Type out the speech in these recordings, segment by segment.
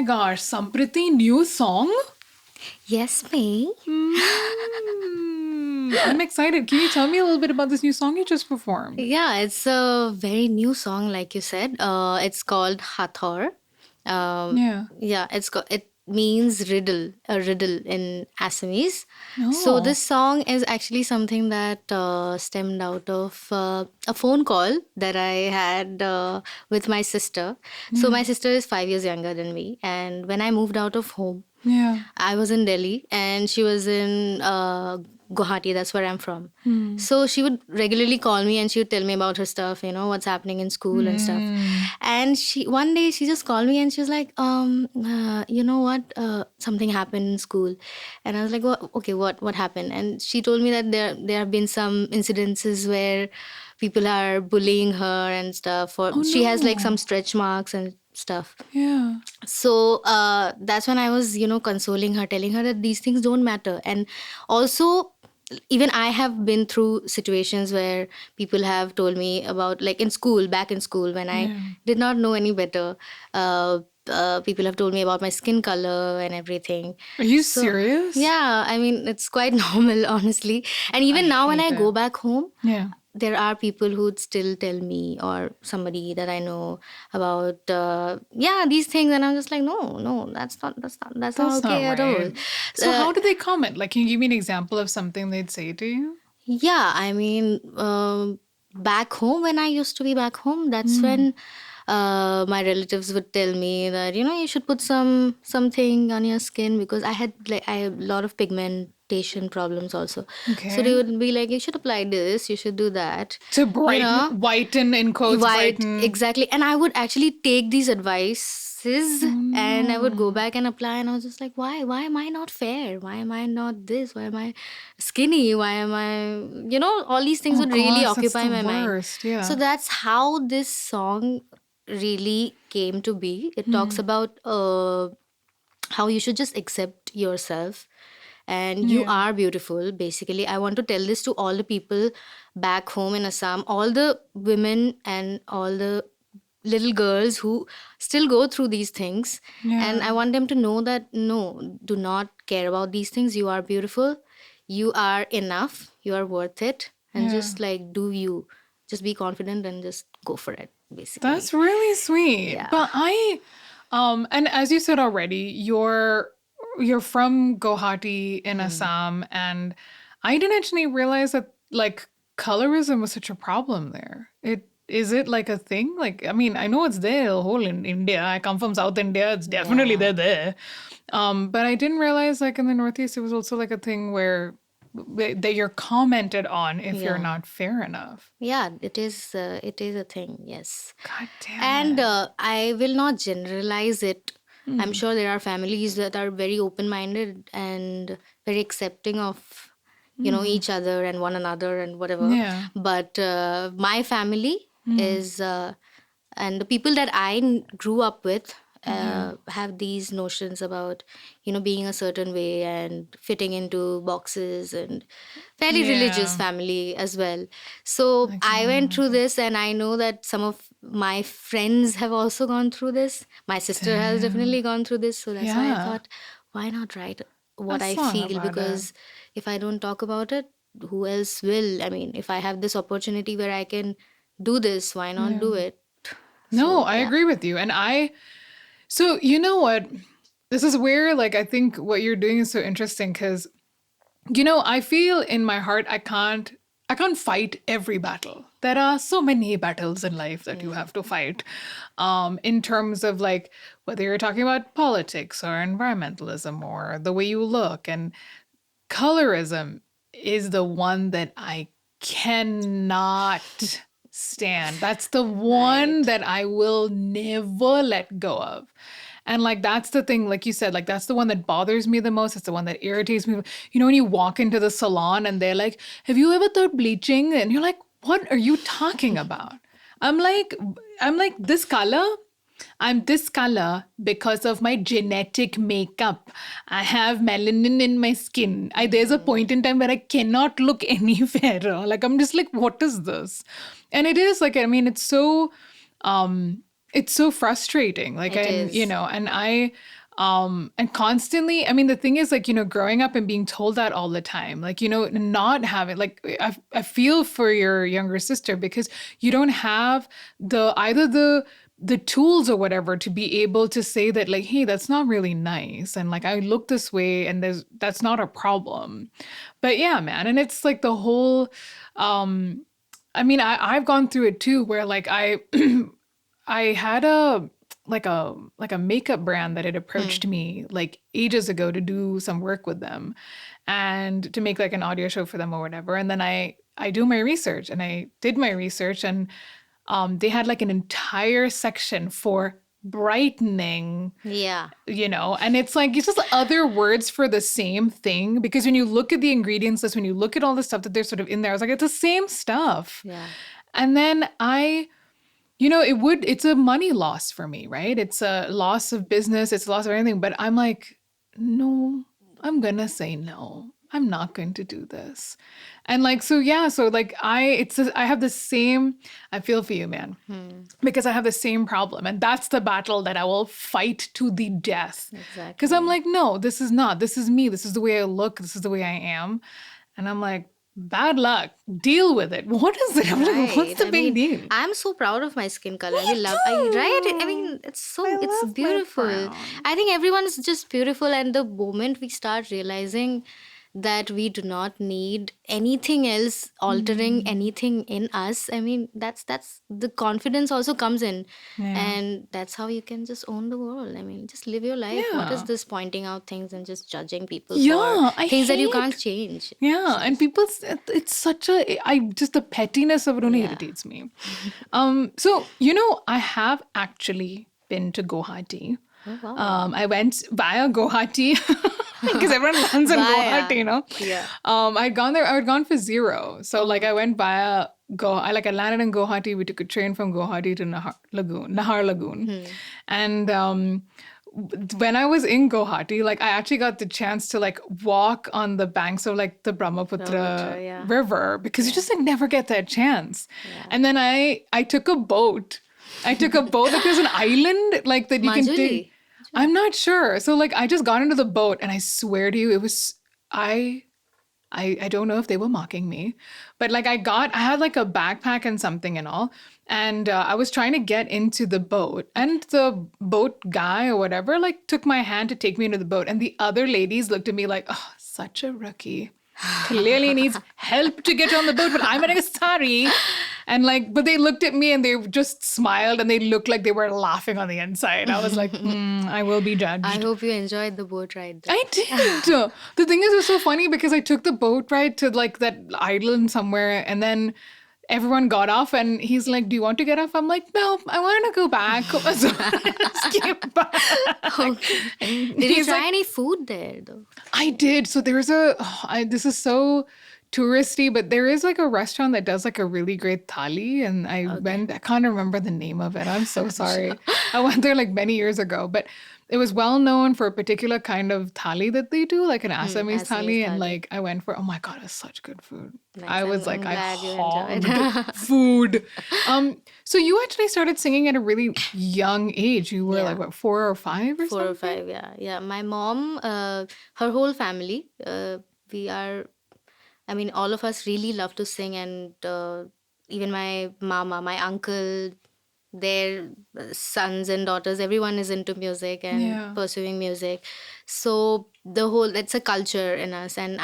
gosh, Sampriti, new song? Yes, me. I'm excited. Can you tell me a little bit about this new song you just performed? Yeah, it's a very new song, like you said. It's called Xathor. Yeah. Yeah, it means riddle, a riddle in Assamese. So Oh. this song is actually something that stemmed out of a phone call that I had with my sister. So my sister is 5 years younger than me, and when I moved out of home, Yeah. I was in Delhi and she was in Guwahati. That's where I'm from. So she would regularly call me and she would tell me about her stuff, what's happening in school and stuff. And one day she just called me and she was like, you know what? Something happened in school. And I was like, what happened? And she told me that there have been some incidences where people are bullying her and stuff. Or she has like some stretch marks and stuff. Yeah. So that's when I was, consoling her, telling her that these things don't matter. And also, even I have been through situations where people have told me about, like back in school, when I did not know any better. People have told me about my skin color and everything. Are you serious? Yeah, I mean, it's quite normal, honestly. And even now, when I go back home, Yeah. there are people who'd still tell me or somebody that I know about these things, and I'm just like, no, that's not okay at all. So how do they comment? Like, can you give me an example of something they'd say to you? Yeah, I mean, back home, when I used to be back home, that's when my relatives would tell me that you should put something on your skin, because I had a lot of pigmentation problems also. Okay. So they would be like, you should apply this, you should do that To brighten, whiten, in quotes, brighten. Exactly. And I would actually take these advices and I would go back and apply, and I was just like, why am I not fair? Why am I not this? Why am I skinny? Why am I, all these things would really occupy my mind. Yeah. So that's how this song really came to be. It talks about how you should just accept yourself, and you are beautiful. Basically, I want to tell this to all the people back home in Assam, all the women and all the little girls who still go through these things. And I want them to know that, no, do not care about these things. You are beautiful, you are enough, you are worth it, and just do you. Just be confident and just go for it, basically. That's really sweet. Yeah. But and as you said already, you're from Guwahati in Assam, and I didn't actually realize that like colorism was such a problem there. Is it like a thing? Like, I mean, I know it's there the whole in India. I come from South India. It's definitely there. But I didn't realize like in the Northeast it was also like a thing where that you're commented on if you're not fair enough. Yeah, it is a thing, yes. God damn. And I will not generalize it. I'm sure there are families that are very open-minded and very accepting of, each other and one another and whatever. Yeah. But my family is, and the people that I grew up with, have these notions about, being a certain way and fitting into boxes, and fairly religious family as well. So I went through this, and I know that some of my friends have also gone through this. My sister has definitely gone through this. So that's why I thought, why not write what I feel? Because if I don't talk about it, who else will? I mean, if I have this opportunity where I can do this, why not do it? No, I agree with you. And so you know what? This is where, like, I think what you're doing is so interesting because, I feel in my heart I can't fight every battle. There are so many battles in life that you have to fight, in terms of like whether you're talking about politics or environmentalism or the way you look. And colorism is the one that I cannot stand. That's the one that I will never let go of. And like, that's the thing, like you said, like, that's the one that bothers me the most. It's the one that irritates me. When you walk into the salon and they're like, have you ever thought bleaching? And you're like, what are you talking about? I'm like, this color? I'm this color because of my genetic makeup. I have melanin in my skin. There's a point in time where I cannot look any fairer. Like, I'm just like, what is this? And it is like, I mean, it's so, it's so frustrating. Like, It and, you is. know, and and constantly, I mean, the thing is, like, you know, growing up and being told that all the time, like, you know, not having, like, I feel for your younger sister because you don't have either the tools or whatever to be able to say that, like, hey, that's not really nice. And like, I look this way and that's not a problem. But yeah, man. And it's like the whole, I mean, I've gone through it too, where like I had a makeup brand that had Hmm. approached me like ages ago to do some work with them and to make like an audio show for them or whatever. And then I do my research and I did my research and they had like an entire section for brightening, Yeah. you know, and it's just other words for the same thing because when you look at the ingredients list, when you look at all the stuff that they're sort of in there, I was like, it's the same stuff. Yeah. And then you know, it's a money loss for me, right? It's a loss of business, it's a loss of anything. But I'm like, no, I'm gonna say no. I'm not going to do this. And like, so yeah, so like I have the same, I feel for you, man, Hmm. because I have the same problem. And that's the battle that I will fight to the death. Because I'm Exactly. like, no, this is not. This is me. This is the way I look. This is the way I am. And I'm like, bad luck. Deal with it. What is it? I'm like, what's Right. the I big mean, deal? I'm so proud of my skin color. Me I love, right? I too. mean, I it's love my beautiful. brown. I think everyone's just beautiful. And the moment we start realizing that we do not need anything else altering Mm, anything in us, I mean, that's the confidence also comes in. yeah. And that's how you can just own the world. I mean, just live your life. What is Yeah. this pointing out things and just judging people for Yeah. I things that you can't hate. change? Yeah. And Just, people, it's such just the pettiness of it only yeah. irritates me. So, you know, I have actually been to Guwahati. Oh, wow. I went via Guwahati because everyone lands in Guwahati, Via. you know. Yeah. I'd gone there. I had gone for zero. So like Oh, I went via I landed in Guwahati. We took a train from Guwahati to Nahar Lagoon, hmm. and when I was in Guwahati, like I actually got the chance to like walk on the banks of like the Brahmaputra Brahmaputra, yeah. river because you Yeah. just like never get that chance. Yeah. And then I took a boat. I took a boat. Like there's an island like that you can Majuli. take. I'm not sure. So like I just got into the boat and I swear to you, it was I I don't know if they were mocking me, but like I had like a backpack and something and all, and I was trying to get into the boat, and the boat guy or whatever like took my hand to take me into the boat, and the other ladies looked at me like, oh, such a rookie. Clearly needs help to get on the boat, but I'm like, sorry. And like, but they looked at me and they just smiled and they looked like they were laughing on the inside. I was like, I will be I judged. hope you enjoyed the boat ride I though. did. The thing is, it was so funny because I took the boat ride to like that island somewhere, and then everyone got off, and he's like, "Do you want to get off?" I'm like, "No, I want to go back." So I just came back, Okay. and Did you he's try like, any food there though? "I did." So there's this is so touristy, but there is like a restaurant that does like a really great thali, and Okay. I can't remember the name of it. I'm so I'm sure. sorry. I went there like many years ago, but it was well known for a particular kind of thali that they do, like an Assamese Assamese thali, and thali. like I went for, oh my God, it's such good food. Nice. I was like, I'm I glad you enjoyed. hogged food. So you actually started singing at a really young age. You were like Yeah. what, 4 or 5 or 4 or 5, something? yeah. Yeah. My mom, her whole family, we are, I mean, all of us really love to sing, and even my mama, my uncle, their sons and daughters, everyone is into music and Yeah. pursuing music. So the whole, it's a culture in us. And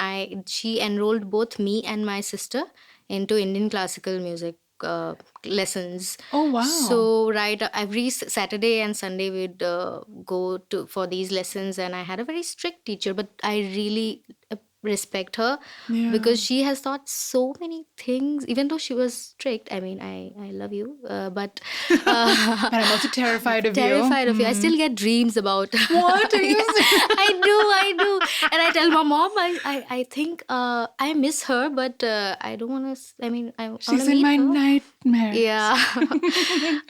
she enrolled both me and my sister into Indian classical music lessons. Oh wow. So right, every Saturday and Sunday we'd go to for these lessons, and I had a very strict teacher, but I really respect her Yeah. because she has taught so many things. Even though she was strict, I mean, I love you, but uh, But I'm also terrified of you. terrified of you. I still get dreams about. What are you Yeah, saying? I do, and I tell my mom, I think I miss her, but I don't want to. I mean, I want to She's in meet my her. nightmares. Yeah.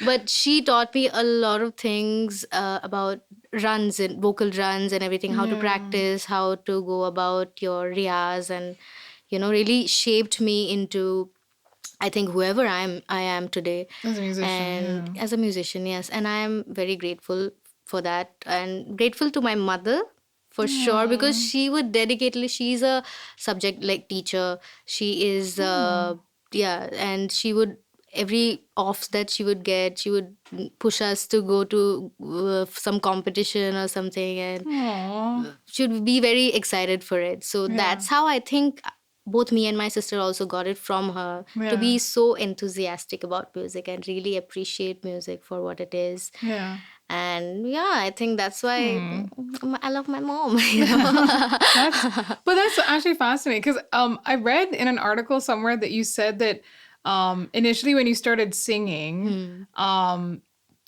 But she taught me a lot of things about runs and vocal runs and everything, how to Yeah. practice, how to go about your riyaz, and really shaped me into I think whoever I am today, As a musician, and yeah. as a musician, yes, and I am very grateful for that, and grateful to my mother for sure, because Aw. she would dedicatedly. She's a subject like teacher. She is, Oh. yeah, and she would, every offs that she would get, she would push us to go to some competition or something, and Aw. should be very excited for it. So Yeah. that's how I think both me and my sister also got it from her, to Yeah. be so enthusiastic about music and really appreciate music for what it is. Yeah. And yeah, I think that's why Hmm. I love my mom, you know. That's actually fascinating because I read in an article somewhere that you said that initially when you started singing Hmm.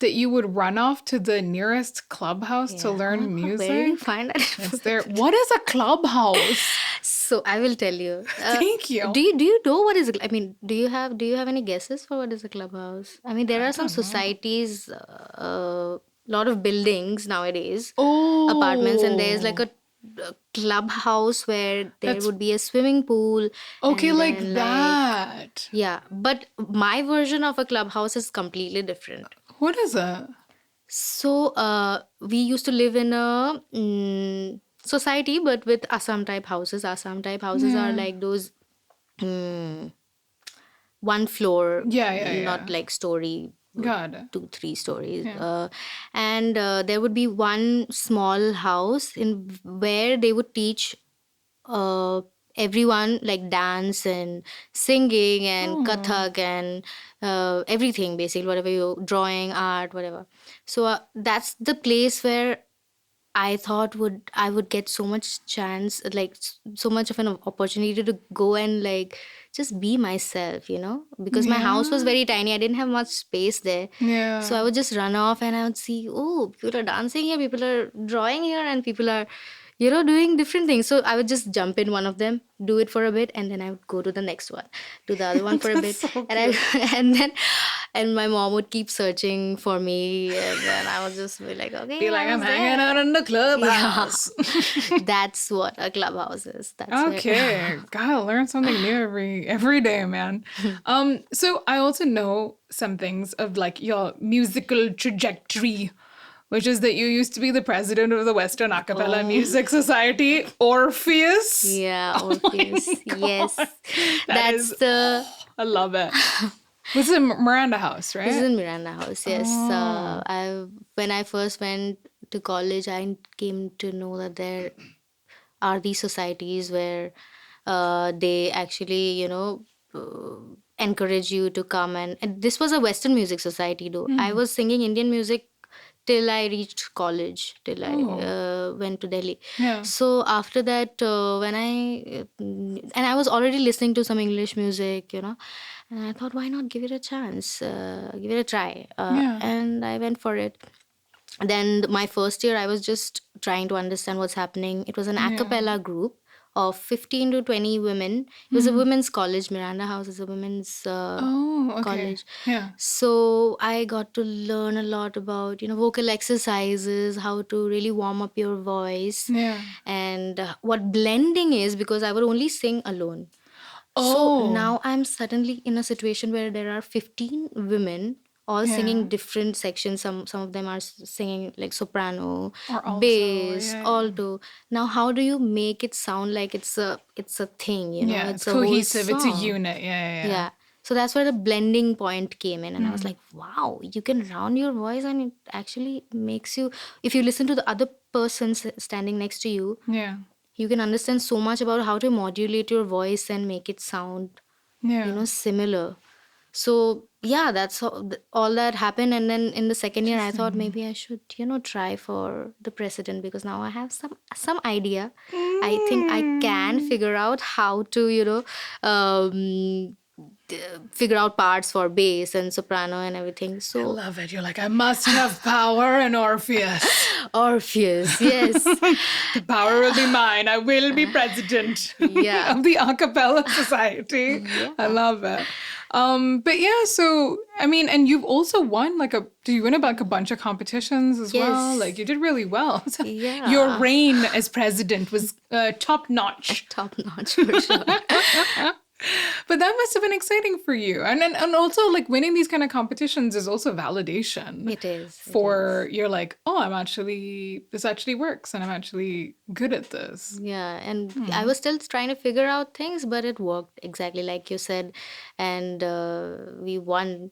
that you would run off to the nearest clubhouse to Yeah. learn Where did you music. find that It's there. information? What is a clubhouse? So I will tell you. Thank you. Do you know what is? I mean, do you have any guesses for what is a clubhouse? I mean, there I are some don't know. societies, lot of buildings nowadays, apartments, and there's like Oh, a clubhouse where there that's would be a swimming pool, okay, and like then like, that. yeah. But my version of a clubhouse is completely different. What is it? So, we used to live in a society, but with Assam type houses. Assam type houses are Yeah. like those mm, one floor, Yeah, yeah, not yeah. like story, Got it. 2 3 stories, Yeah. and there would be one small house in where they would teach uh, everyone like dance and singing and Oh, kathak and everything, basically whatever, you drawing, art, whatever. So that's the place where I would get so much chance, like so much of an opportunity to go and like just be myself, because my house was yeah. very tiny. I didn't have much space there. So I Yeah. would just run off and I would see, oh, people are dancing here, people are drawing here, and people are, doing different things. So I would just jump in one of them, do it for a bit, and then I would go to the next one, do the other one for a That's bit, so and I cute. and then and my mom would keep searching for me, and then I would just be like, Be okay, like, I I'm was hanging there. out in the Yeah, clubhouse. that's what a clubhouse is. That's where. Okay, gotta learn something new every day, man. So I also know some things of like your musical trajectory, which is that you used to be the president of the Western Acapella Oh, Music Society, Orpheus. yeah, Oh my Orpheus. god, Yes, that that's is, the. oh, I love it. Was it Miranda House, This is right? in Miranda House. Yes, Oh, I when I first went to college, I came to know that there are these societies where they actually, encourage you to come, and this was a Western music society, though. I hmm. was singing Indian music till I reached college, till I Oh, went to Delhi. yeah, So after that, and I was already listening to some English music, and I thought, why not give it a chance, give it a try, yeah, and I went for it. Then my first year I was just trying to understand what's happening. It was an a yeah. cappella group of 15 to 20 women. It was a Hmm. women's college. Miranda House is a women's Oh, okay, college. yeah, So I got to learn a lot about, vocal exercises, how to really warm up your voice, yeah. and what blending is, because I would only sing alone. So Oh, now I'm suddenly in a situation where there are 15 women all yeah. singing different sections. Some of them are singing like soprano, Or also, bass, yeah, yeah. alto. Now how do you make it sound like it's a thing, Yeah, it's it's a whole cohesive. It's a song. unit. Yeah, yeah, yeah. Yeah. So that's where the blending point came in, and I was Mm, like, wow, you can round your voice, and it actually makes you, if you listen to the other person standing next to you, yeah, you can understand so much about how to modulate your voice and make it sound, yeah. similar. So yeah, that's all that happened. And then in the second year I thought Interesting. maybe I should, try for the president, because now I have some idea. I think I can Mm. figure out how to, um, figure out parts for bass and soprano and everything. I So love it. You're like, I must have power and Orpheus. Orpheus, yes. The power will be mine. I will be president Yeah. of the Acapella Society. I Yeah. love it. But yeah, so I mean, and you've also won do you win like a bunch of competitions as well? Like Yes. you did really well. Your Yeah. reign as president was top notch. Top notch for sure. But that must have been exciting for you. And also like winning these kind of competitions is also validation It is. for you're like, oh, this actually works and I'm actually good at this. Yeah, and I was still trying to figure out things, but it worked exactly like you said. And we won.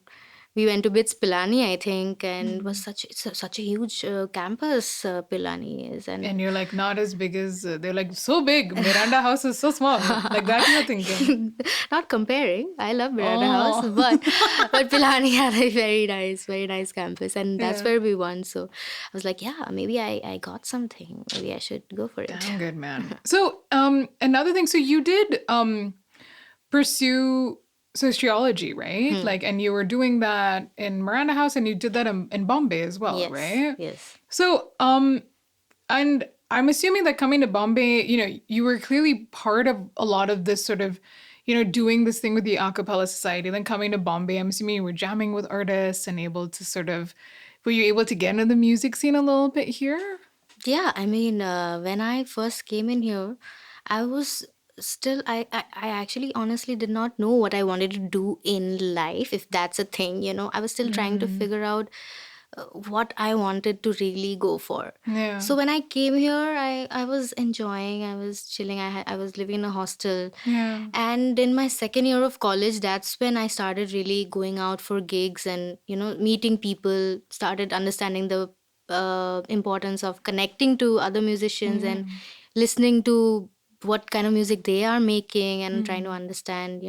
We went to BITS Pilani, I think, and it was such a huge campus. Pilani is, and And you're like not as big as they're like so big. Miranda House is so small. Like that you're thinking. not comparing. I love Miranda House, Oh. but Pilani had a very nice campus, and that's Yeah. where we won. So I was like, yeah, maybe I got something. Maybe I should go for it. Damn good, man. So another thing, so you did pursue sociology, right? Like, and you were doing that in Miranda House and you did that in Bombay as well, Yes, right? yes. So, and I'm assuming that coming to Bombay, you were clearly part of a lot of this sort of, doing this thing with the acapella society. Then coming to Bombay, I'm assuming you were jamming with artists and able to sort of, were you able to get into the music scene a little bit here? Yeah, I mean, when I first came in here, I was still, I actually honestly did not know what I wanted to do in life, if that's a thing, I was still trying to figure out what I wanted to really go for. Yeah. So when I came here, I was enjoying, I was chilling, I was living in a hostel. Yeah. And in my second year of college, that's when I started really going out for gigs and, meeting people, started understanding the importance of connecting to other musicians and listening to what kind of music they are making and trying to understand,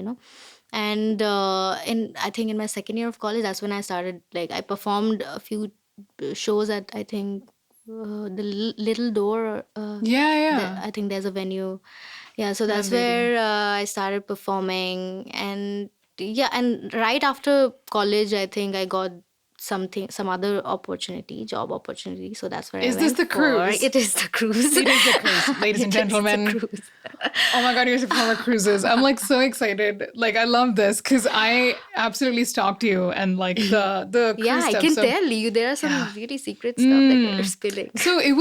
And I think in my second year of college, that's when I started, like, I performed a few shows at, I think, the Little Door. Yeah. I think there's a venue. Yeah, so that's Maybe. where I started performing. And yeah, and right after college, I think I got some other job opportunity. So that's where Is I this went the for. cruise? It is the cruise. It is the cruise, ladies and It is the gentlemen. cruise. Oh my God, you're a performer cruises. I'm like so excited. Like I love this because I absolutely stalked you and like the cruise Yeah, I stuff. can So tell you there are some really secret stuff that you're spilling. so it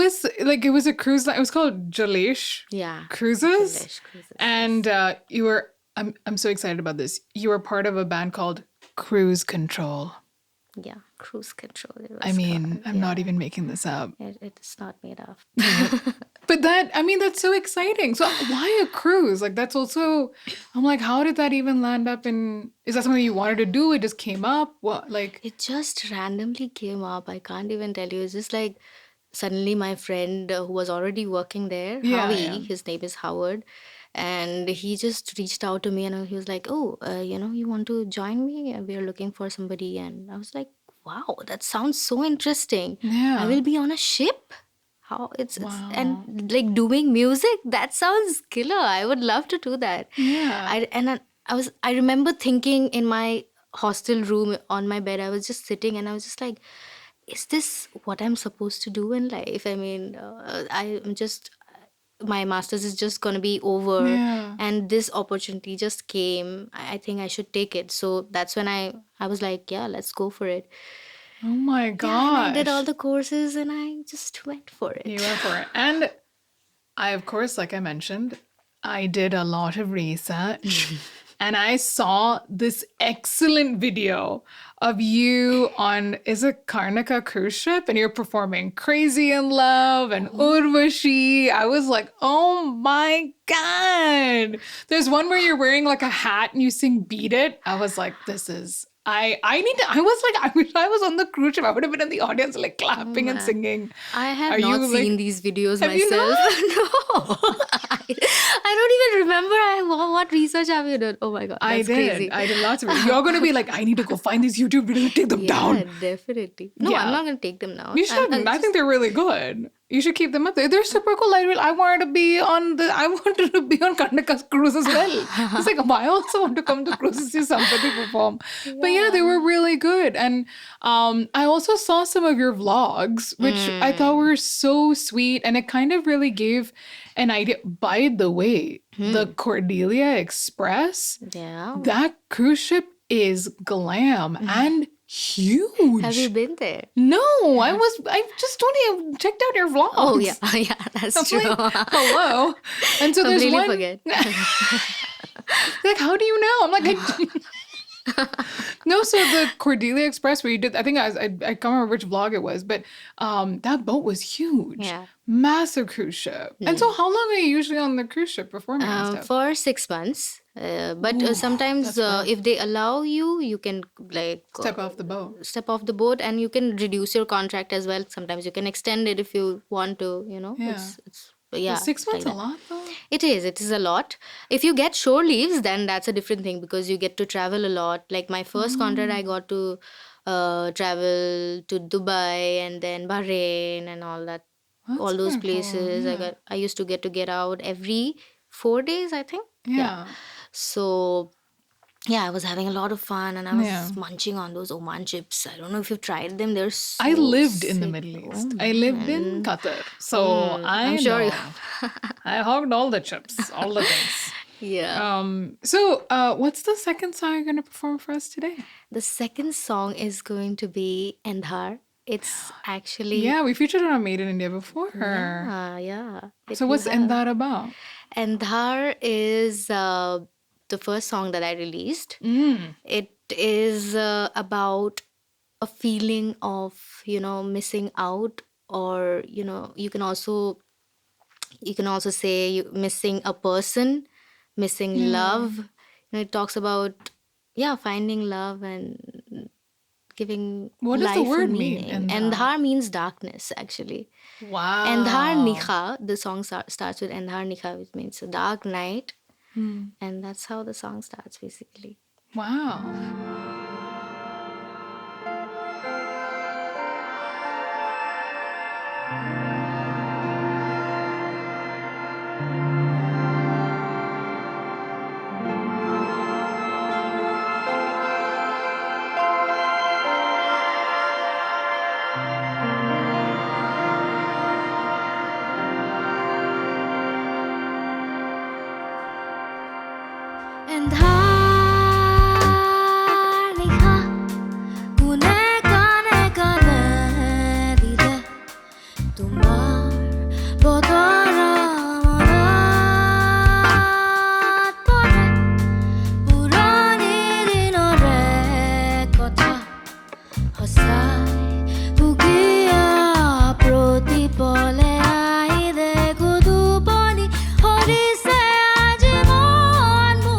was a cruise line. It was called Jalesh Yeah, Cruises. Jalesh Cruises, And you were I'm so excited about this. You were part of a band called Cruise Control. Yeah, Cruise Control. It was I mean, called, I'm not even making this up. It's not made up. But that's so exciting. So why a cruise? Like that's also, I'm like, how did that even land up in, is that something you wanted to do? It just came up? What, like, It just randomly came up. I can't even tell you. It's just like suddenly my friend who was already working there, Yeah, Howie, yeah. his name is Howard, and he just reached out to me and he was like, oh, you want to join me? We are looking for somebody. And I was like, wow, that sounds so interesting. Yeah. I will be on a ship. How it's Wow. and like doing music, that sounds killer. I would love to do that. Yeah. I remember thinking in my hostel room on my bed, I was just sitting and I was just like, is this what I'm supposed to do in life? I mean, my master's is just going to be over. Yeah. And this opportunity just came. I think I should take it. So that's when I was like, yeah, let's go for it. Oh my Yeah, and gosh. I did all the courses and I just went for it. You went for it. And I, of course, like I mentioned, I did a lot of research and I saw this excellent video of you on, is it Karnika cruise ship? And you're performing Crazy in Love and Urvashi. I was like, oh my God. There's one where you're wearing like a hat and you sing Beat It. I was like, this is, I wish I was on the cruise ship. I would have been in the audience like clapping and singing. I have Are not you, seen like- these videos Have you myself. not? No. I don't even remember what research have you done. Oh my God, that's crazy. I did lots of it. You're going to be like, I need to go find these YouTube videos and take them Yeah, down. definitely. No, Yeah. I'm not going to take them now. You shouldn't. I think they're really good. You should keep them up there. They're super cool. I wanted to be on Karnataka's cruise as well. It's like, I also want to come to cruises to see Sampriti perform. But yeah, they were really good. And I also saw some of your vlogs, which I thought were so sweet. And it kind of really gave an idea. By the way, the Cordelia Express, Yeah. that cruise ship is glam and huge. Have you been there? No, I just only checked out your vlogs. Oh, yeah. Yeah, that's I'm true. like, hello. And so there's Completely one. forget. Like, how do you know? I'm like, no. So the Cordelia Express where you did, I think I can't remember which vlog it was, but that boat was huge, Yeah. massive cruise ship. And so, how long are you usually on the cruise ship performing and stuff? For 6 months. But Ooh, sometimes that's rough. if they allow you, you can like Step off the boat. step off the boat, and you can reduce your contract as well. Sometimes you can extend it if you want to, you know. Yeah. It's yeah, Is 6 it's like months a that. lot though? It is a lot. If you get shore leaves, then that's a different thing because you get to travel a lot. Like my first contract, I got to travel to Dubai and then Bahrain and all that, That's all those kinda cool. places. Yeah. I used to get out every 4 days, I think. Yeah. So yeah, I was having a lot of fun and I was Yeah. munching on those Oman chips. I don't know if you've tried them. They're so I lived in the sick. Middle Oh, East. I lived in man. Qatar. So I I'm sure know. you. I hogged all the chips, all the things. Yeah. So what's the second song you're gonna perform for us today? The second song is going to be Endhaar. It's actually Yeah, we featured it on Made in India before her. yeah. So You what's have. that about? Endhaar is the first song that I released. Mm. It is about a feeling of, missing out, or, you can also say you missing a person, missing Yeah. love. It talks about finding love and giving What does the life a word mean? meaning. Endhaar means darkness, actually. Wow. Endhaar Nikha, the song starts with Endhaar Nikha, which means a dark night. And that's how the song starts, basically. Wow. Endhaar Nikha, kune kane kane dile, tumar bodara monat pore, purani dinore kotha, hosai ugiya protipole ai dekho dupani horise ajibon mu.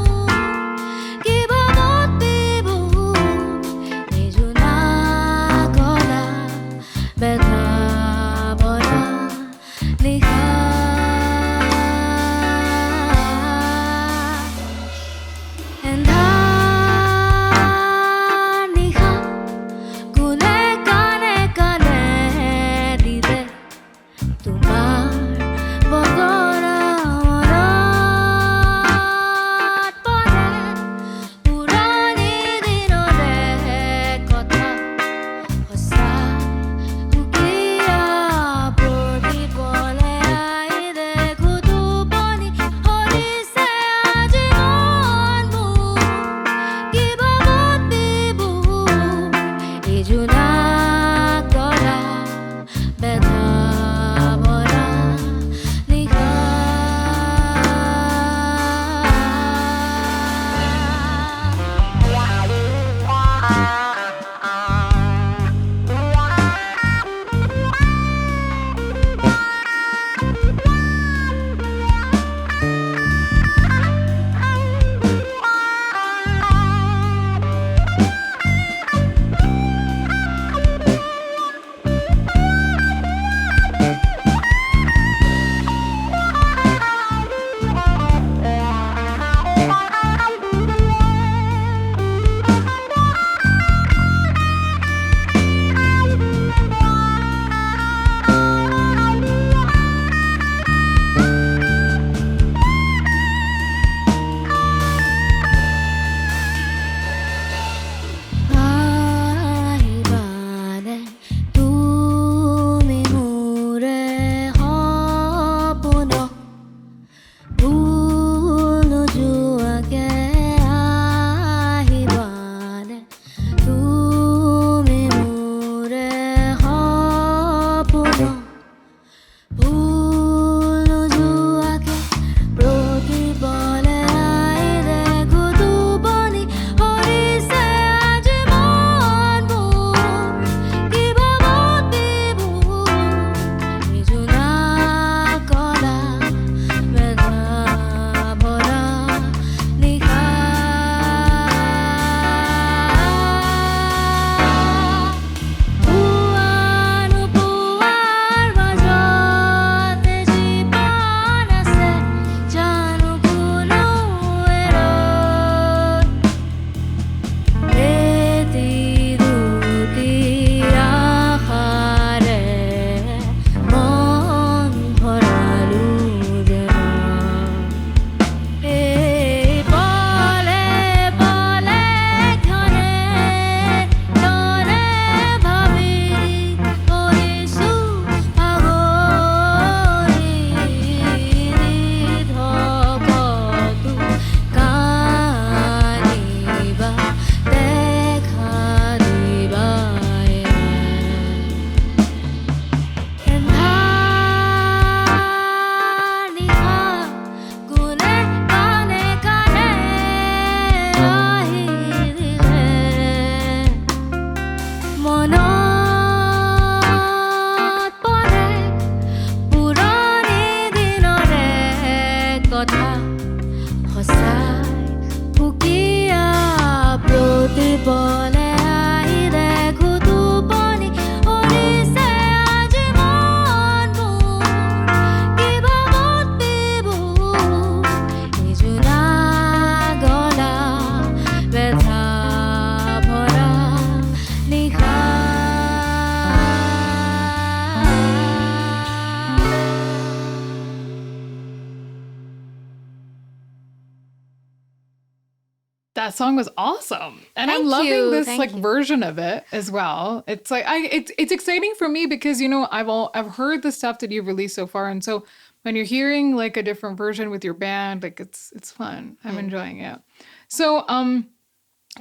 That song was awesome. And I'm Thank loving you. this Thank like you. version of it as well. It's like it's exciting for me because I've heard the stuff that you've released so far, and so when you're hearing like a different version with your band, like it's fun. I'm enjoying it. So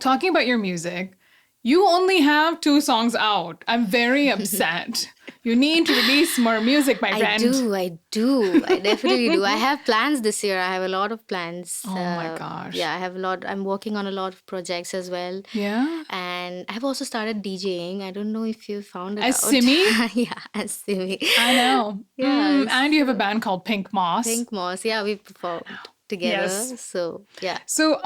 talking about your music, you only have 2 songs out. I'm very upset. You need to release more music, my I friend. do, I do. I definitely do. I have plans this year. I have a lot of plans. Oh my gosh. Yeah, I have a lot. I'm working on a lot of projects as well. Yeah? And I've also started DJing. I don't know if you found it As out. Simi? Yeah, as Simi. I know. Yeah, And you have a band called Pink Moss. Pink Moss. Yeah, we performed Yes. together. So, yeah. So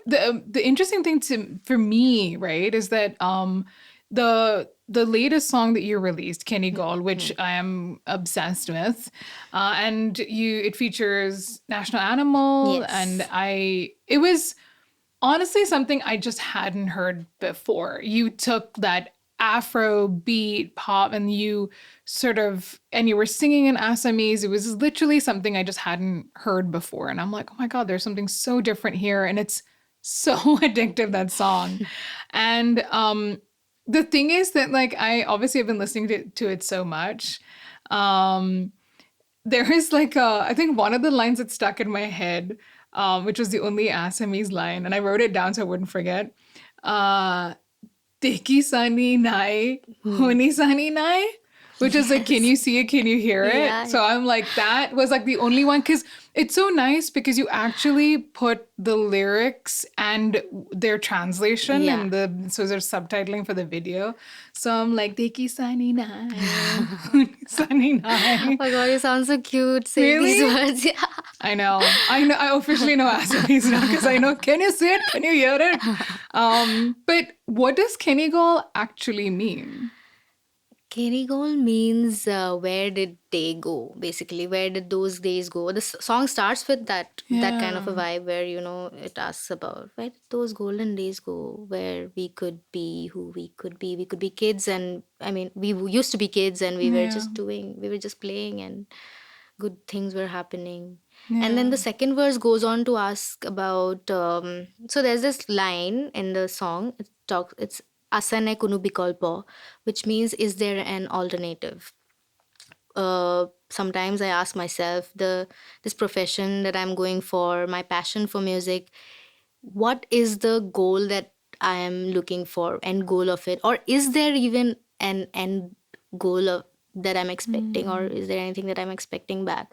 the interesting thing for me, right, is that the latest song that you released, Kenigol, which I am obsessed with, and it features national animal, and Yes. it was honestly something I just hadn't heard before. You took that Afrobeat pop and you were singing in Assamese. It was literally something I just hadn't heard before. And I'm like, oh my God, there's something so different here. And it's so addictive, that song. And the thing is that like I obviously have been listening to it so much. Um there is like I think one of the lines that stuck in my head, which was the only Assamese line, and I wrote it down so I wouldn't forget. Uh, Teki sani nai, honi sani nai, which is like, can Yes. you see it? Can you hear it? Yeah. So I'm like, that was like the only one, because it's so nice because you actually put the lyrics and their translation Yeah. and so there's subtitling for the video. So I'm like, Teki sani nai, honi sani nai. Oh my God, you sound so cute saying these Really? words. Yeah. I know. I officially know Assamese now because I know. Can you see it? Can you hear it? But what does Kenigol actually mean? Kenigol means where did they go? Basically, where did those days go? The song starts with that kind of a Yeah. vibe where it asks about where did those golden days go, where we could be who we could be. We could be kids, and I mean, used to be kids, and we Yeah. were just playing, and good things were happening. And Yeah. then the second verse goes on to ask about. So there's this line in the song. It's asane kunu bikolpo, which means is there an alternative? Sometimes I ask myself, this profession that I'm going for, my passion for music, what is the goal that I am looking for, end goal of it, or is there even an end goal that I'm expecting, or is there anything that I'm expecting back?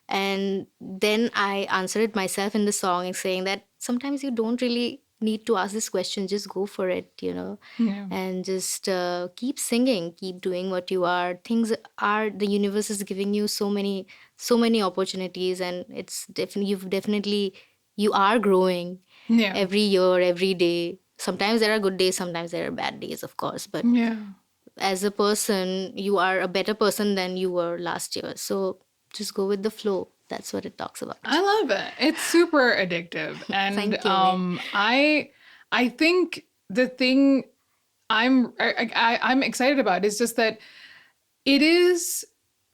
And then I answer it myself in the song and saying that sometimes you don't really need to ask this question, just go for it, Yeah. and just keep singing, keep doing what you are. The universe is giving you so many opportunities, and it's definitely you are growing Yeah. every year, every day. Sometimes there are good days, sometimes there are bad days, of course, but Yeah. as a person, you are a better person than you were last year. So just go with the flow. That's what it talks about. I love it. It's super addictive. And Thank you, Maed. I think the thing I'm excited about is just that it is,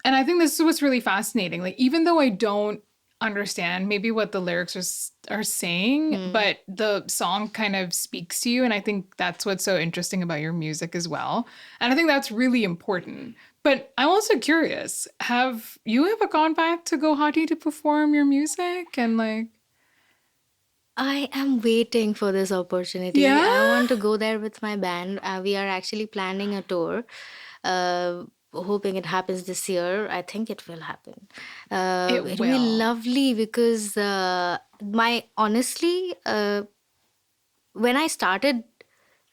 and I think this is what's really fascinating. Like, even though I don't understand maybe what the lyrics are saying, but the song kind of speaks to you. And I think that's what's so interesting about your music as well. And I think that's really important. But I'm also curious, have you ever gone back to Guwahati to perform your music? And like, I am waiting for this opportunity. yeah? I want to go there with my band. We are actually planning a tour. Hoping it happens this year. I think it will happen. It It'll be will. lovely because when I started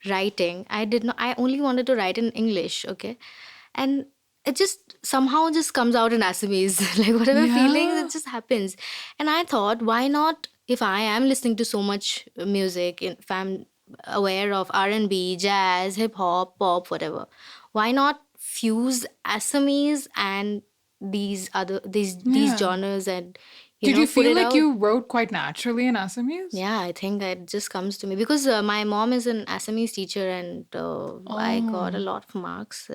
writing, I only wanted to write in English, okay? And it just somehow just comes out in Assamese. Like whatever feelings, Yeah. it just happens. And I thought, why not, if I am listening to so much music, if I'm aware of R&B, jazz, hip hop, pop, whatever, why not fuse Assamese and these Yeah. genres and Did you put feel it like out? you wrote quite naturally in Assamese? Yeah, I think it just comes to me because my mom is an Assamese teacher, and I got a Oh. lot of marks.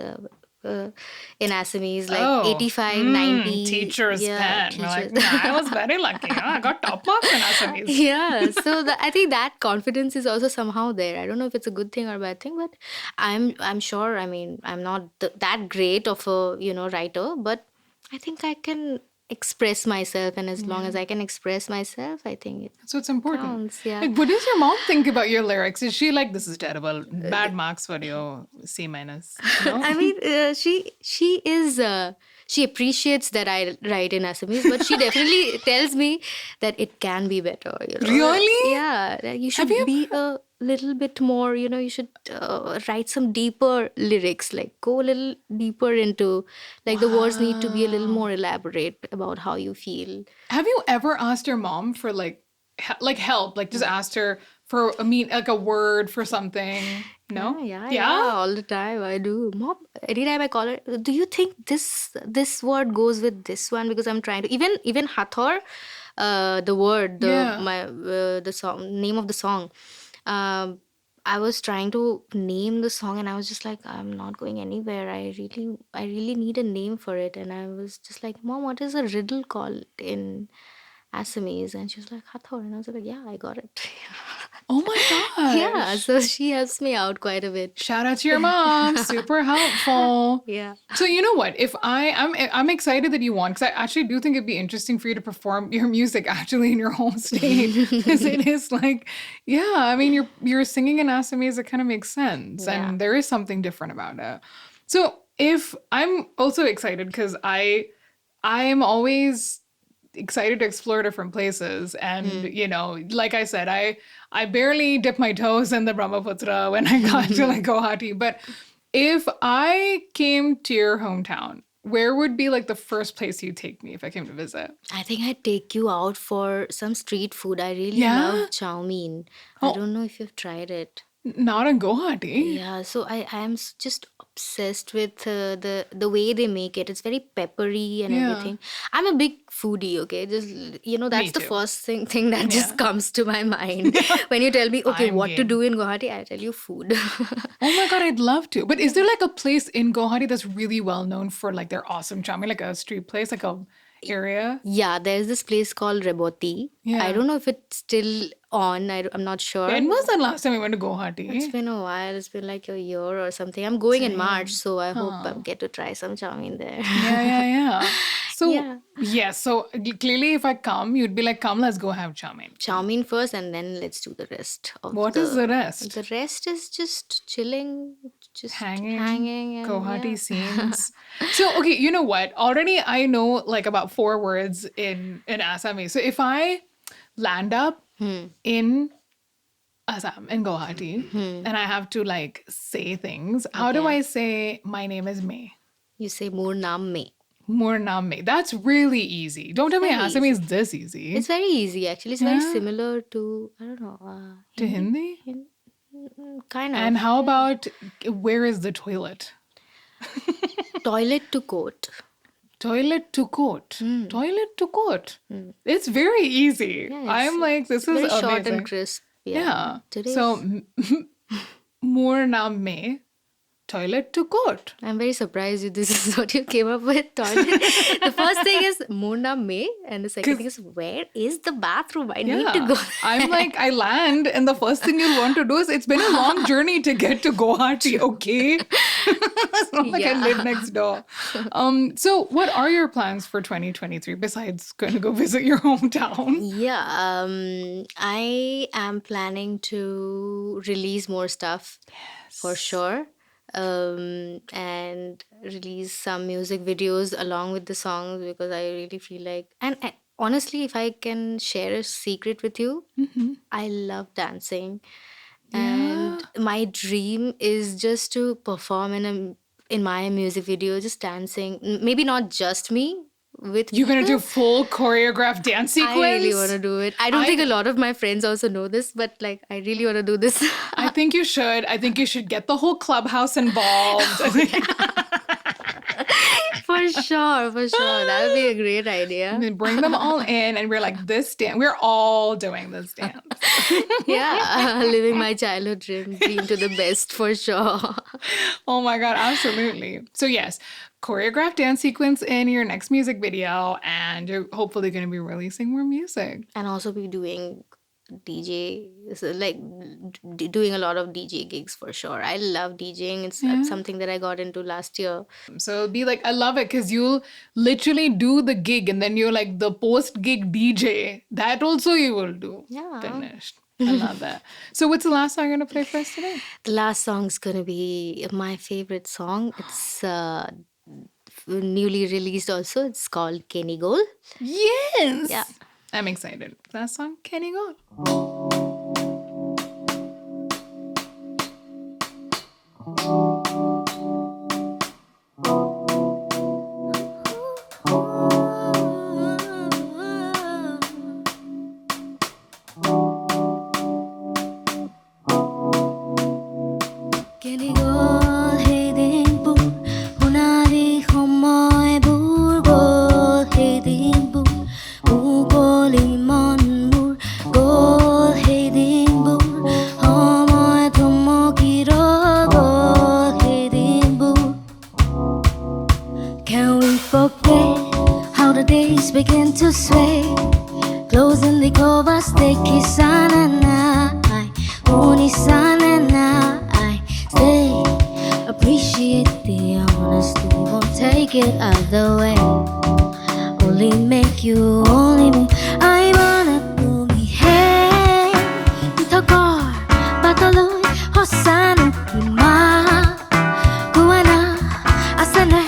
in Assamese, like Oh, 85, 90. teacher's Yeah, pet. We're like, teachers. nah, I was very lucky. I got top marks in Assamese. Yeah, so I think that confidence is also somehow there. I don't know if it's a good thing or a bad thing, but I'm sure. I mean, I'm not that great of a writer, but I think I can express myself, and as long as I can express myself, I think it So it's important. counts. Yeah. Like, what does your mom think about your lyrics? Is she like, this is terrible, bad marks for you, C minus? No? I mean, she is she appreciates that I write in Assamese, but she definitely tells me that it can be better. Really? Yeah, that you Have should you? be a little bit more. You should write some deeper lyrics, like go a little deeper into, like the words need to be a little more elaborate about how you feel. Have you ever asked your mom for like help? Like just asked her for like a word for something? No? Yeah, all the time I do. Mom, anytime I call her, do you think this word goes with this one? Because I'm trying to even Hathor, the word, Yeah. the song name of the song. I was trying to name the song, and I was just like, I'm not going anywhere. I really need a name for it, and I was just like, Mom, what is a riddle called in Assamese? And she was like, Hathor, and I was like, yeah, I got it. Oh my Yeah, gosh. so she helps me out quite a bit. Shout out to your mom. Super helpful. Yeah. So you know what? If I'm excited that you won because I actually do think it'd be interesting for you to perform your music actually in your home state because it is like, yeah. I mean, you're singing in Assamese. It kind of makes sense, Yeah. and there is something different about it. So if I'm also excited because I am always excited to explore different places, and like I said, I barely dip my toes in the Brahmaputra when I got to like Guwahati, but if I came to your hometown, where would be like the first place you'd take me if I came to visit? I think I'd take you out for some street food. I really Yeah? love chow mein. I Oh. don't know if you've tried it. Not in Guwahati. Yeah, so I am just obsessed with the way they make it. It's very peppery and Yeah. everything. I'm a big foodie, okay? Just that's the too. first thing that Yeah. just comes to my mind when you tell me, okay, I'm what to game. do in Guwahati. I tell you food. Oh my God, I'd love to. But is there like a place in Guwahati that's really well known for like their awesome chow mein, like a street place, like a area? Yeah, there's this place called Reboti. Yeah. I don't know if it's still on. I'm not sure. When was the last time we went to Guwahati? It's been a while. It's been like a year or something. I'm going in March, so I hope I get to try some chow mein there. Yeah. So Yeah. so clearly if I come, you'd be like, come, let's go have chow mein. Chow mein first, and then let's do the rest. What is the rest? The rest is just chilling, just Hanging, and Guwahati yeah. scenes. So, okay, you know what? Already I know like about 4 words in Assamese. So if I land up in Assam, in Guwahati, and I have to like say things, how do Okay. I say my name is May? You say Moor Naam Me. More naam May. That's really easy. Don't tell me very Assamese is this easy. It's very easy actually. It's very Yeah? similar to, I don't know, To Hindi? kind of. And how about where is the toilet? Toilet to coat. Toilet to court. Toilet to court. It's very easy. Yeah, I'm like, this is Very amazing. short and crisp. Yeah. Today's- So, more naam May, toilet to court. I'm very surprised this is what you came up with. Toilet. The first thing is Mona May, and the second thing is where is the bathroom? I need to go. I'm like, I land, and the first thing you'll want to do is, it's been a long journey to get to Guwahati, okay? It's not like I Yeah. live next door. So what are your plans for 2023 besides going to go visit your hometown? Yeah, I am planning to release more stuff for sure. And release some music videos along with the songs, because I really feel like, and honestly, if I can share a secret with you, I love dancing, and my dream is just to perform in my music video, just dancing. Maybe not just me, with You're going to do people. full choreographed dance sequence? I really want to do it. I don't think a lot of my friends also know this, but like I really want to do this. I think you should. I think you should get the whole clubhouse involved. For For sure. That would be a great idea. And then bring them all in, and we're like, this dance. We're all doing this dance. Yeah, living my childhood dream to the best for sure. Oh my God, absolutely. So yes, choreographed dance sequence in your next music video, and you're hopefully going to be releasing more music. And also be doing DJ, so like doing a lot of DJ gigs for sure. I love DJing. It's something that I got into last year. So it'll be like, I love it because you'll literally do the gig and then you're like the post-gig DJ. That also you will do. Yeah. Finished. I love that. So what's the last song you're going to play for us today? The last song's gonna be my favorite song. It's newly released also. It's called Kenigol. Yes! Yeah. I'm excited. Last song, Kenigol. Begin to sway, closing the covers, they kiss and I, only sun and I stay. Appreciate the honesty, won't take it other way. Only make you, only me. I wanna do me, hey, Thakor, Bataloy, Hossanu, Hima, Guwana, Asane.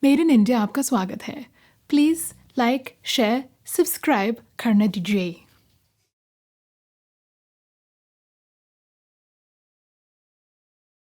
Made in India आपका स्वागत है. Please like share subscribe करना दीजिए.